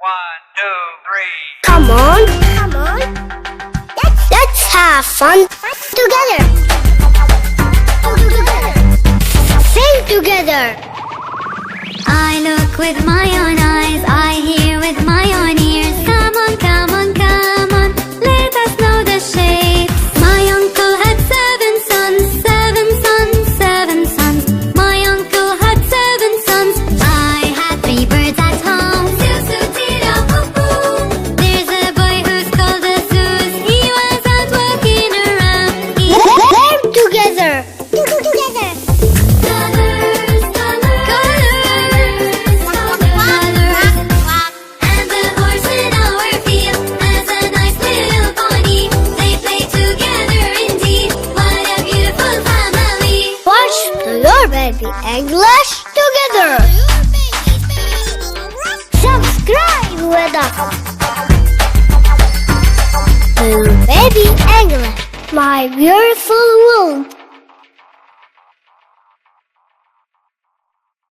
1, 2, 3. Come on. Let's have fun together. Sing together. I look with my own eyes, I hear with my own ears. Come on, come on, come on, let us know the shapes. My uncle had 7 sons, 7 sons, 7 sons. My uncle had 7 sons. I had 3 birds at home. Zoo-zoo-dee-da-boo-boo. There's a boy who's called a Zeus. He was out walking around. Learn together. Toyor Baby English together. Subscribe with us. Toyor Baby English, my beautiful world.